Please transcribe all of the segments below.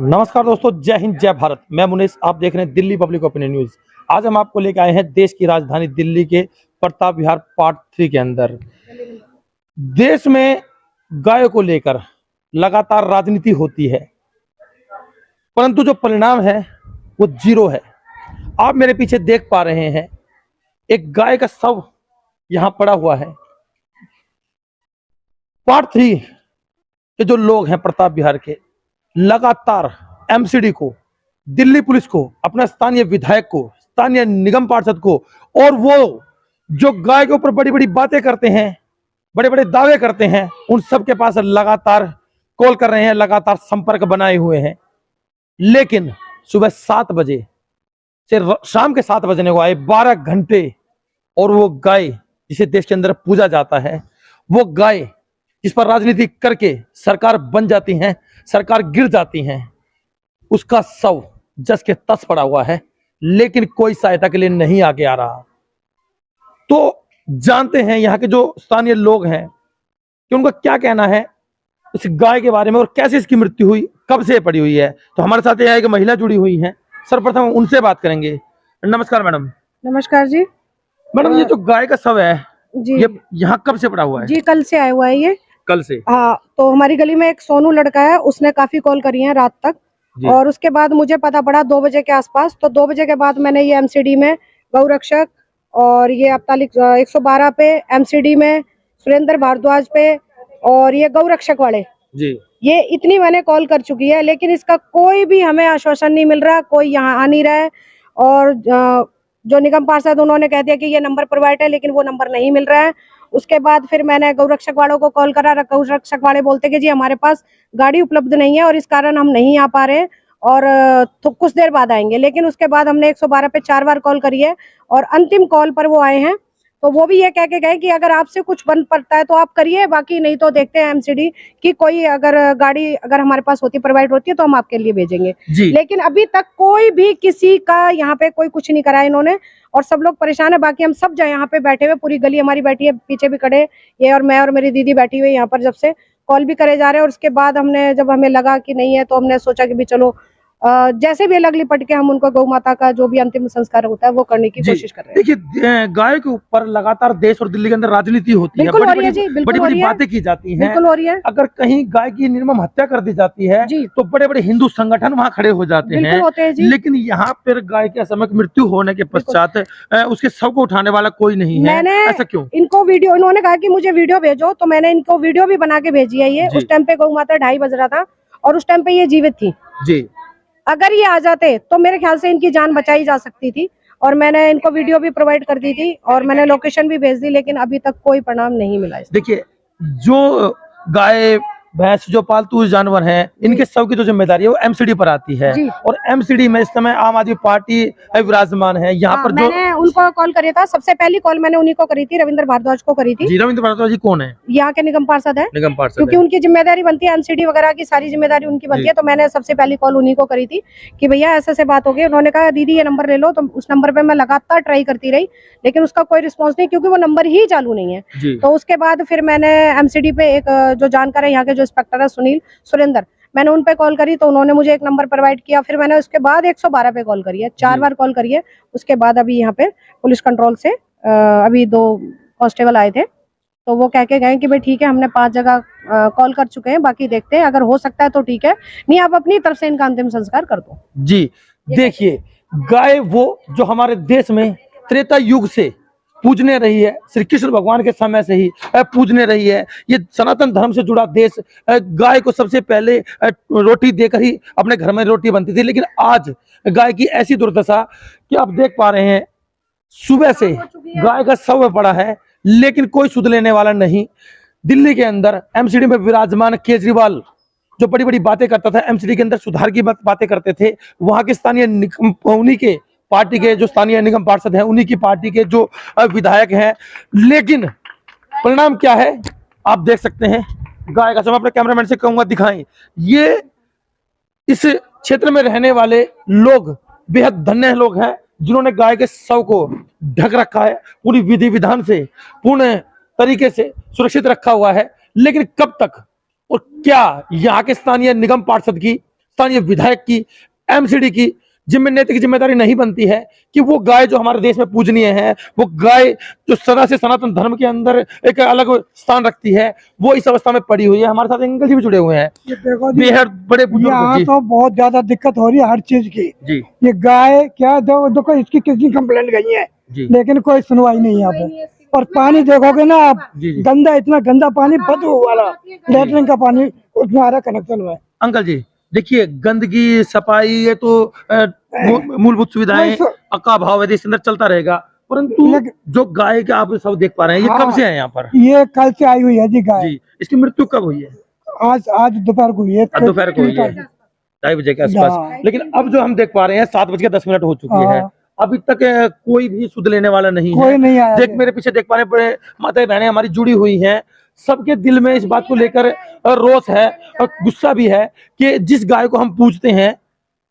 नमस्कार दोस्तों, जय हिंद जय भारत। मैं मुनीश, आप देख रहे हैं दिल्ली पब्लिक ओपिनियन न्यूज। आज हम आपको लेकर आए हैं देश की राजधानी दिल्ली के प्रताप विहार पार्ट 3 के अंदर। देश में गायों को लेकर लगातार राजनीति होती है, परंतु जो परिणाम है वो जीरो है। आप मेरे पीछे देख पा रहे हैं, एक गाय का शव यहां पड़ा हुआ है। पार्ट 3 के जो लोग हैं प्रताप विहार के, लगातार एमसीडी को, दिल्ली पुलिस को, अपना स्थानीय विधायक को, स्थानीय निगम पार्षद को, और वो जो गाय के ऊपर बड़ी बड़ी बातें करते हैं, बड़े बड़े दावे करते हैं, उन सब के पास लगातार कॉल कर रहे हैं, लगातार संपर्क बनाए हुए हैं। लेकिन सुबह 7 बजे से शाम के 7 बजने को आए 12 घंटे, और वो गाय जिसे देश के अंदर पूजा जाता है, वो गाय जिस पर राजनीति करके सरकार बन जाती है, सरकार गिर जाती है, उसका शव जस के तस पड़ा हुआ है, लेकिन कोई सहायता के लिए नहीं आगे आ रहा। तो जानते हैं यहाँ के जो स्थानीय लोग हैं कि उनका क्या कहना है इस गाय के बारे में, और कैसे इसकी मृत्यु हुई, कब से पड़ी हुई है। तो हमारे साथ यहाँ एक महिला जुड़ी हुई है, सर्वप्रथम उनसे बात करेंगे। नमस्कार मैडम। नमस्कार जी। मैडम, ये जो गाय का शव है जी, ये यहाँ कब से पड़ा हुआ है? जी कल से आया हुआ है ये। कल से? हाँ, तो हमारी गली में एक सोनू लड़का है, उसने काफी कॉल करी है रात तक, और उसके बाद मुझे पता पड़ा 2 बजे के आसपास। तो 2 बजे के बाद मैंने ये एमसीडी में गौरक्षक, और ये अब्तालिक 112 पे, एमसीडी में सुरेंद्र भारद्वाज पे, और ये गौरक्षक वाले जी, ये इतनी मैंने कॉल कर चुकी है, लेकिन इसका कोई भी हमें आश्वासन नहीं मिल रहा, कोई यहाँ आ नहीं रहा है। और जो निगम पार्षद, उन्होंने कह दिया कि ये नंबर प्रोवाइड है, लेकिन वो नंबर नहीं मिल रहा है। उसके बाद फिर मैंने गौरक्षक वालों को कॉल करा, गौरक्षक वाले बोलते कि जी हमारे पास गाड़ी उपलब्ध नहीं है और इस कारण हम नहीं आ पा रहे हैं, और तो कुछ देर बाद आएंगे। लेकिन उसके बाद हमने 112 पे 4 बार कॉल करी है, और अंतिम कॉल पर वो आए हैं। तो वो भी ये कह के गए कि अगर आपसे कुछ बन पड़ता है तो आप करिए, बाकी नहीं तो देखते हैं एमसीडी की कोई अगर गाड़ी अगर हमारे पास होती, प्रोवाइड होती है, तो हम आपके लिए भेजेंगे। लेकिन अभी तक कोई भी किसी का यहाँ पे कोई कुछ नहीं करा इन्होंने, और सब लोग परेशान है। बाकी हम सब जो यहाँ पे बैठे हुए, पूरी गली हमारी बैठी है, पीछे भी खड़े ये, और मैं और मेरी दीदी बैठी हुई यहाँ पर, जब से कॉल भी करे जा रहे हैं। और उसके बाद हमने, जब हमें लगा कि नहीं है, तो हमने सोचा कि भी चलो जैसे भी अलग लिपट के हम उनको गौ माता का जो भी अंतिम संस्कार होता है वो करने की कोशिश कर रहे हैं। देखिए, गाय के ऊपर लगातार देश और दिल्ली के अंदर राजनीति होती है, बड़ी बड़ी बातें की जाती हैं, बिल्कुल हो रही है। अगर कहीं गाय की निर्मम हत्या कर दी जाती है तो बड़े बड़े हिंदू संगठन वहां खड़े हो जाते हैं, लेकिन यहाँ पर गाय के असामयिक मृत्यु होने के पश्चात उसके शव को उठाने वाला कोई नहीं है। ऐसा क्यों? इनको वीडियो, इन्होंने कहा कि मुझे वीडियो भेजो, तो मैंने इनको वीडियो भी बना के भेजी है। ये उस टाइम पे गौ माता 2:30 बज रहा था, और उस टाइम पे ये जीवित थी जी। अगर ये आ जाते तो मेरे ख्याल से इनकी जान बचाई जा सकती थी, और मैंने इनको वीडियो भी प्रोवाइड कर दी थी, और मैंने लोकेशन भी भेज दी, लेकिन अभी तक कोई परिणाम नहीं मिला। देखिए, जो गाय भैंस जो पालतू जानवर हैं, इनके शव की जो जिम्मेदारी है वो एमसीडी पर आती है, और एमसीडी में इस समय आम आदमी पार्टी विराजमान है यहाँ पर। जो मैंने उनको कॉल करी था, सबसे पहली कॉल मैंने उन्हीं को करी थी, रविंद्र भारद्वाज को करी थी। जी, रविंद्र भारद्वाज जी कौन है? यहाँ के निगम पार्षद है। निगम पार्षद, क्योंकि उनकी जिम्मेदारी बनती है, एमसीडी वगैरह की सारी जिम्मेदारी उनकी बनती है। तो मैंने सबसे पहली कॉल उन्हीं को करी थी कि भैया ऐसे से बात हो गई। उन्होंने कहा दीदी ये नंबर ले लो। तो उस नंबर पे मैं लगातार ट्राई करती रही, लेकिन उसका कोई रिस्पॉन्स नहीं, क्योंकि वो नंबर ही चालू नहीं है। तो उसके बाद फिर मैंने एमसीडी पे एक जो जानकार है यहाँ के, जो इंस्पेक्टर है सुरेंद्र, मैंने उन पे कॉल करी, तो उन्होंने मुझे एक नंबर प्रोवाइड किया। फिर मैंने उसके बाद 112 पे कॉल करी है, 4 बार कॉल करी है। उसके बाद अभी यहाँ पे पुलिस कंट्रोल से अभी 2 कांस्टेबल आए थे, तो वो कह के गए कि भाई ठीक है, हमने 5 जगह कॉल कर चुके हैं, बाकी देखते हैं, अगर हो सकता है तो ठीक है, नहीं आप अपनी तरफ से इनका अंतिम संस्कार कर दो। जी, देखिए, गाय वो जो हमारे देश में त्रेता युग से पूजने रही है, श्री कृष्ण भगवान के समय से ही पूजने रही है। ये सनातन धर्म से जुड़ा देश, गाय को सबसे पहले रोटी देकर ही अपने घर में रोटी बनती थी। लेकिन आज गाय की ऐसी दुर्दशा कि आप देख पा रहे हैं, सुबह से गाय का शव पड़ा है, लेकिन कोई सुध लेने वाला नहीं। दिल्ली के अंदर एमसीडी में विराजमान केजरीवाल जो बड़ी बड़ी बातें करता था, एमसीडी के अंदर सुधार की बातें करते थे, वहां के स्थानीय उन्हीं के पार्टी के जो स्थानीय निगम पार्षद हैं, उन्हीं की पार्टी के जो विधायक हैं, लेकिन परिणाम क्या है आप देख सकते हैं। गाय का शव, अपने कैमरामैन से कहूंगा दिखाएं। ये इस क्षेत्र में रहने वाले लोग बेहद धन्य लोग हैं, जिन्होंने गाय के शव को ढक रखा है, पूरी विधि विधान से, पूर्ण तरीके से सुरक्षित रखा हुआ है। लेकिन कब तक और क्या यहाँ के स्थानीय निगम पार्षद की स्थानीय विधायक की, एमसीडी की जिम्मे नैतिक जिम्मेदारी नहीं बनती है कि वो गाय जो हमारे देश में पूजनीय है, वो गाय जो सदा से सनातन धर्म के अंदर एक अलग स्थान रखती है, वो इस अवस्था में पड़ी हुई है। हमारे साथ अंकल जी भी जुड़े हुए हैं, ये देखो जी, बेहद बड़े बुजुर्ग यहाँ जी। तो बहुत ज्यादा दिक्कत हो रही है हर चीज की। जी ये गाय क्या देखो इसकी कितनी कंप्लेंट गई है, जी लेकिन कोई सुनवाई नहीं यहाँ पे। और पानी देखोगे ना आप, जी जी। गंदा, इतना गंदा पानी, बदबू वाला लेटरिन का पानी उसमें आ रहा कनेक्शन में। अंकल जी देखिए, गंदगी, सफाई, ये तो मूलभूत सुविधाएं कोई का अभाव है, देश के अंदर चलता रहेगा, परंतु लेकिन- जो गाय के आप सब देख पा रहे हैं, ये कब हाँ। से है यहाँ पर? ये कल से आई हुई है जी गाय। जी, इसकी मृत्यु कब हुई है? आज दोपहर को हुई है। आज दोपहर को हुई है, 2:30 बजे के आसपास। हाँ। लेकिन अब जो हम देख पा रहे हैं 7:10 हो चुकी है, हाँ। अभी तक कोई भी सुध लेने वाला नहीं कोई है। नहीं आया। देख मेरे पीछे देख पा रहे हैं, बड़े माताएं बहनें हमारी जुड़ी हुई हैं, सबके दिल में इस बात को लेकर रोष है और गुस्सा भी है कि जिस गाय को हम पूजते हैं,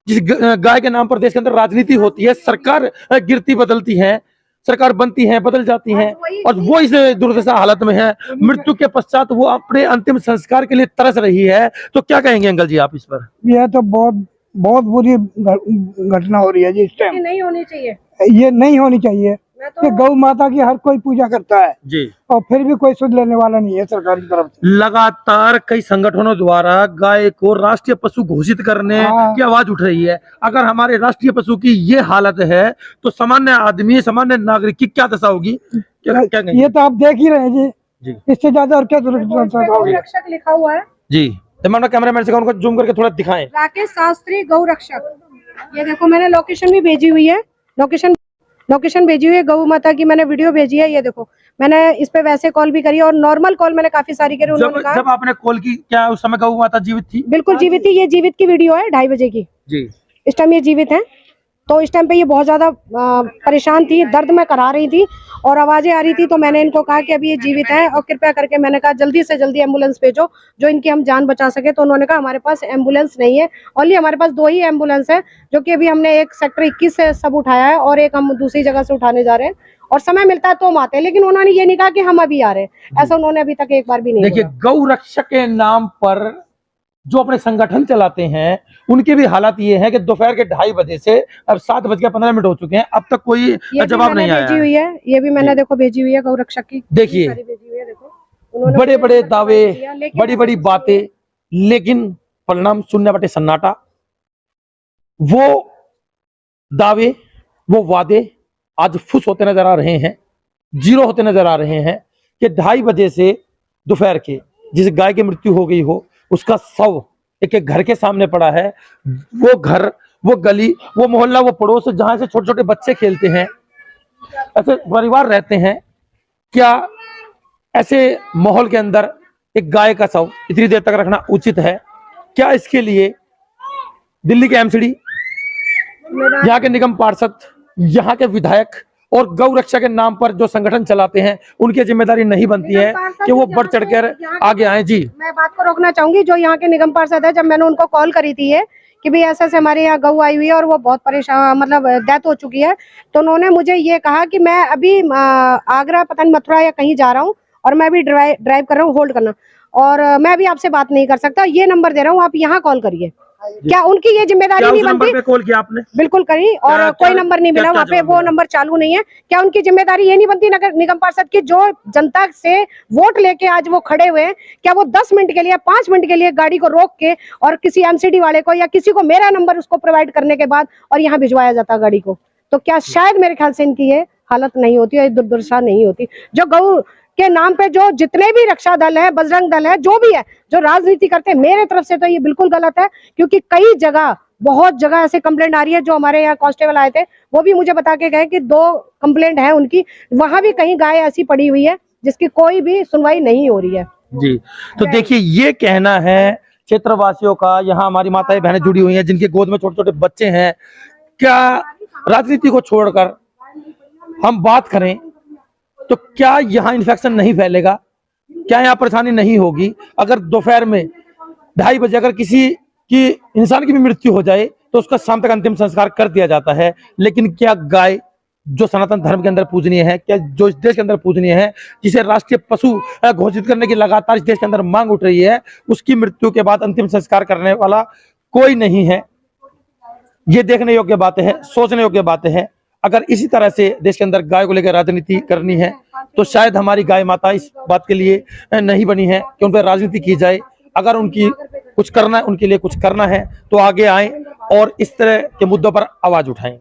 जिस गाय के नाम पर देश के अंदर राजनीति होती है, सरकार गिरती बदलती है, सरकार बनती है, बदल जाती है, और वो इस दुर्दशा हालत में है। मृत्यु के पश्चात वो अपने अंतिम संस्कार के लिए तरस रही है। तो क्या कहेंगे अंकल जी आप इस पर? यह तो बहुत बहुत बुरी घटना हो रही है जी इस टाइम। नहीं होनी चाहिए। ये नहीं होनी चाहिए। मैं ये तो गौ माता की हर कोई पूजा करता है जी। और फिर भी कोई सुध लेने वाला नहीं है सरकार की तरफ से। लगातार कई संगठनों द्वारा गाय को राष्ट्रीय पशु घोषित करने हाँ। की आवाज उठ रही है। अगर हमारे राष्ट्रीय पशु की ये हालत है तो सामान्य आदमी, सामान्य नागरिक की क्या दशा होगी? क्या कहेंगे? ये तो आप देख ही रहे हैं जी, जी इससे ज्यादा और क्या दुर्घटना होगी। रक्षक लिखा हुआ है, जी, तो मैं अपना कैमरामैन से उनको जूम करके थोड़ा दिखाएं। राकेश शास्त्री गौ रक्षक। ये देखो मैंने लोकेशन भी भेजी हुई है, लोकेशन भेजी हुई है, गौ माता की मैंने वीडियो भेजी है। ये देखो मैंने इस पे वैसे कॉल भी करी है और नॉर्मल कॉल मैंने काफी सारी करी। उन्होंने कहा जब आपने कॉल की, क्या उस समय गौ माता जीवित थी? बिल्कुल जीवित थी। ये जीवित की वीडियो है 2:30 बजे की। जी इस टाइम ये जीवित है। तो इस टाइम पे ये बहुत ज्यादा परेशान थी, दर्द में करा रही थी और आवाजें आ रही थी। तो मैंने इनको कहा कि अभी ये जीवित है और कृपया करके मैंने कहा जल्दी से जल्दी एम्बुलेंस भेजो जो इनकी हम जान बचा सके। तो उन्होंने कहा हमारे पास एम्बुलेंस नहीं है, ओनली हमारे पास 2 ही एम्बुलेंस है, जो कि अभी हमने एक सेक्टर 21 से सब उठाया है और एक हम दूसरी जगह से उठाने जा रहे हैं और समय मिलता है तो हम आते हैं। लेकिन उन्होंने ये नहीं कहा कि हम अभी आ रहे हैं, ऐसा उन्होंने अभी तक एक बार भी नहीं देखिए, बोला। गौ रक्षक के नाम पर जो अपने संगठन चलाते हैं, उनकी भी हालत ये है कि दोपहर के 2:30 बजे से अब 7:15 हो चुके हैं, अब तक कोई ये भी जवाब मैंने नहीं आया भेजी है। हुई है, ये भी मैंने देखो भेजी हुई है गौ रक्षक की। देखिए, सारी भेजी हुई है, देखो उन्होंने बड़े मुझे बड़े बताया दावे, दिया, लेकिन बड़ी बड़ी बातें, लेकिन परिणाम शून्य बटे सन्नाटा। वो दावे, वो वादे आज फुस होते नजर आ रहे हैं, जीरो होते नजर आ रहे हैं कि 2:30 बजे से दोपहर के जिस गाय की मृत्यु हो गई हो, उसका शव एक घर के सामने पड़ा है। वो घर, वो गली, वो मोहल्ला, वो पड़ोस जहां से छोटे छोटे बच्चे खेलते हैं, ऐसे परिवार रहते हैं, क्या ऐसे माहौल के अंदर एक गाय का शव इतनी देर तक रखना उचित है? क्या इसके लिए दिल्ली के एमसीडी, यहाँ के निगम पार्षद, यहाँ के विधायक और गौ रक्षा के नाम पर जो संगठन चलाते हैं, उनकी जिम्मेदारी नहीं बनती है कि वो बढ़ चढ़कर आगे आए? जी, मैं बात को रोकना चाहूंगी। जो यहाँ के निगम पार्षद है, जब मैंने उनको कॉल करी थी ये कि भाई ऐसे हमारे यहाँ गऊ आई हुई है और वो बहुत परेशान, मतलब डेथ हो चुकी है, तो उन्होंने मुझे ये कहा कि मैं अभी आगरा, पता नहीं मथुरा या कहीं जा रहा हूँ और मैं अभी ड्राइव कर रहा हूँ, होल्ड करना, और मैं अभी आपसे बात नहीं कर सकता, ये नंबर दे रहा हूँ, आप यहाँ कॉल करिए। क्या उनकी ये जिम्मेदारी क्या नहीं उस नंबर बनती? पे कॉल किया आपने? बिल्कुल करी और क्या- कोई क्या- नंबर नहीं मिला क्या वहाँ पे, जवाब वो मिला? नंबर चालू नहीं है। क्या उनकी जिम्मेदारी ये नहीं बनती नगर निगम पार्षद की, जो जनता से वोट लेके आज वो खड़े हुए हैं, क्या वो 10 मिनट के लिए, 5 मिनट के लिए गाड़ी को रोक के और किसी एमसीडी वाले को या किसी को मेरा नंबर उसको प्रोवाइड करने के बाद और यहाँ भिजवाया जाता गाड़ी को? तो क्या शायद मेरे ख्याल से इनकी ये हालत नहीं होती और दुर्दशा नहीं होती। जो गौ के नाम पे जो जितने भी रक्षा दल है, बजरंग दल है, जो भी है, जो राजनीति करते हैं, मेरे तरफ से तो ये बिल्कुल गलत है। क्योंकि कई जगह, बहुत जगह ऐसे कंप्लेंट आ रही है। जो हमारे यहाँ कांस्टेबल आए थे वो भी मुझे बता के गए कि 2 कंप्लेंट है उनकी, वहां भी कहीं गाय ऐसी पड़ी हुई है जिसकी कोई भी सुनवाई नहीं हो रही है। जी, तो देखिए, ये कहना है क्षेत्रवासियों का। यहाँ हमारी माताएं बहनें जुड़ी हुई हैं जिनके गोद में छोटे छोटे बच्चे हैं। क्या राजनीति को छोड़कर हम बात करें तो क्या यहाँ इन्फेक्शन नहीं फैलेगा? क्या यहाँ परेशानी नहीं होगी? अगर दोपहर में 2:30 बजे अगर किसी की, इंसान की भी मृत्यु हो जाए तो उसका शाम तक अंतिम संस्कार कर दिया जाता है, लेकिन क्या गाय जो सनातन धर्म के अंदर पूजनीय है, क्या जो इस देश के अंदर पूजनीय है, जिसे राष्ट्रीय पशु घोषित करने की लगातार इस देश के अंदर मांग उठ रही है, उसकी मृत्यु के बाद अंतिम संस्कार करने वाला कोई नहीं है। ये देखने योग्य बातें हैं, सोचने योग्य बातें हैं। अगर इसी तरह से देश के अंदर गाय को लेकर राजनीति करनी है तो शायद हमारी गाय माता इस बात के लिए नहीं बनी है कि उन पर राजनीति की जाए। अगर उनकी कुछ करना है, उनके लिए कुछ करना है तो आगे आए और इस तरह के मुद्दों पर आवाज उठाएं।